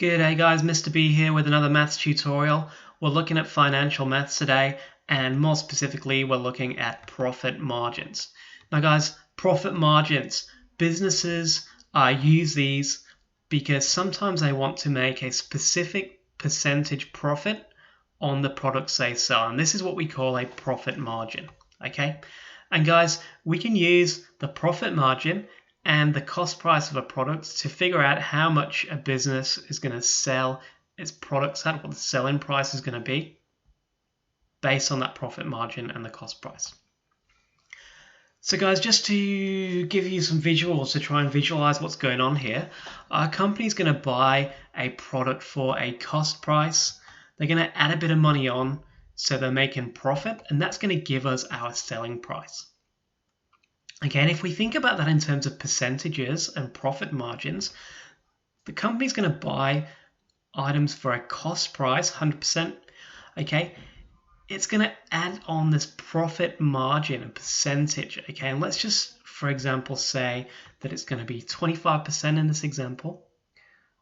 G'day guys, Mr. B here with another maths tutorial. We're looking at financial maths today, and more specifically we're looking at profit margins. Now guys, profit margins, businesses use these because sometimes they want to make a specific percentage profit on the products they sell, and this is what we call a profit margin, okay? And guys, we can use the profit margin and the cost price of a product to figure out how much a business is going to sell its products at, what the selling price is going to be based on that profit margin and the cost price. So guys, just to give you some visuals to try and visualize what's going on here, a company's going to buy a product for a cost price. They're going to add a bit of money on, so they're making profit, and that's going to give us our selling price. Again, if we think about that in terms of percentages and profit margins, the company's going to buy items for a cost price, 100%, okay? It's going to add on this profit margin and percentage, okay? And let's just, for example, say that it's going to be 25% in this example.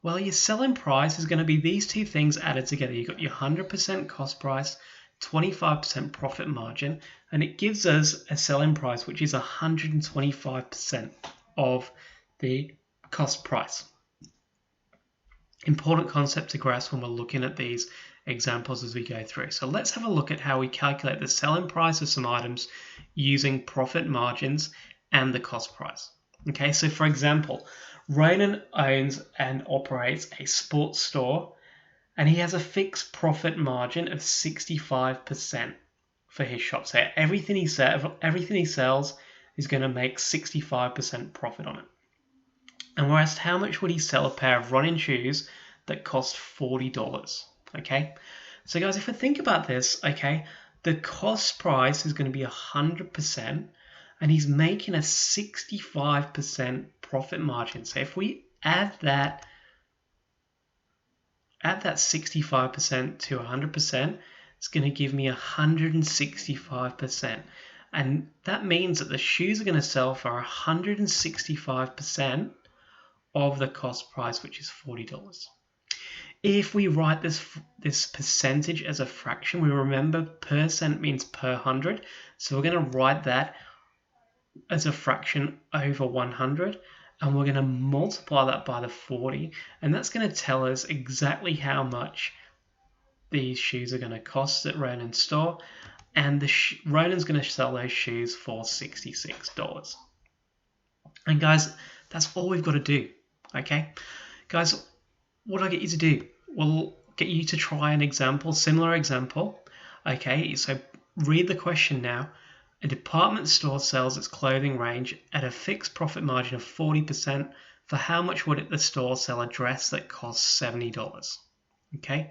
Well, your selling price is going to be these two things added together. You've got your 100% cost price, 25% profit margin, and it gives us a selling price which is 125% of the cost price. Important concept to grasp when we're looking at these examples as we go through. So let's have a look at how we calculate the selling price of some items using profit margins and the cost price. Okay, so for example, Ronan owns and operates a sports store, and he has a fixed profit margin of 65% for his shop. So everything he sells is going to make 65% profit on it. And we're asked how much would he sell a pair of running shoes that cost $40. Okay, so guys, if we think about this, okay, the cost price is going to be 100%, and he's making a 65% profit margin. So if we add that 65% to 100%, it's going to give me 165%. And that means that the shoes are going to sell for 165% of the cost price, which is $40. If we write this percentage as a fraction, we remember percent means per 100. So we're going to write that as a fraction over 100. And we're going to multiply that by the 40, and that's going to tell us exactly how much these shoes are going to cost at Ronan's store, and Ronan's going to sell those shoes for $66. And guys, that's all we've got to do, okay? Guys, what do I get you to do? Well, get you to try an example, similar example, okay? So read the question now. A department store sells its clothing range at a fixed profit margin of 40%. For how much would the store sell a dress that costs $70? Okay,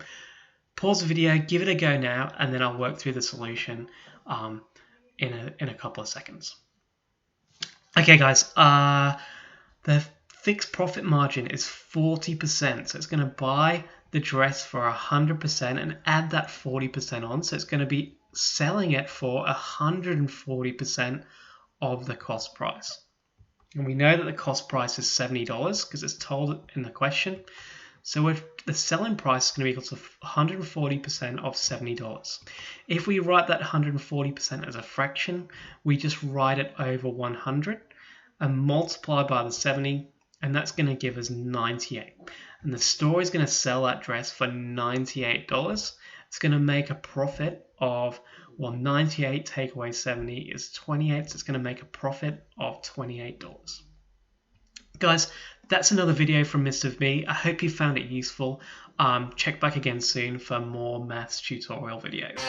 pause the video, give it a go now, and then I'll work through the solution in a couple of seconds. Okay, guys, the fixed profit margin is 40%, so it's going to buy the dress for 100% and add that 40% on, so it's going to be selling it for 140% of the cost price. And we know that the cost price is $70 because it's told in the question. So the selling price is going to be equal to 140% of $70. If we write that 140% as a fraction, we just write it over 100 and multiply by the 70, and that's going to give us 98. And the store is going to sell that dress for $98. It's going to make a profit of, well, 98 take away 70 is 28, so it's going to make a profit of $28. Guys, that's another video from Mr. B. I hope you found it useful. Check back again soon for more maths tutorial videos.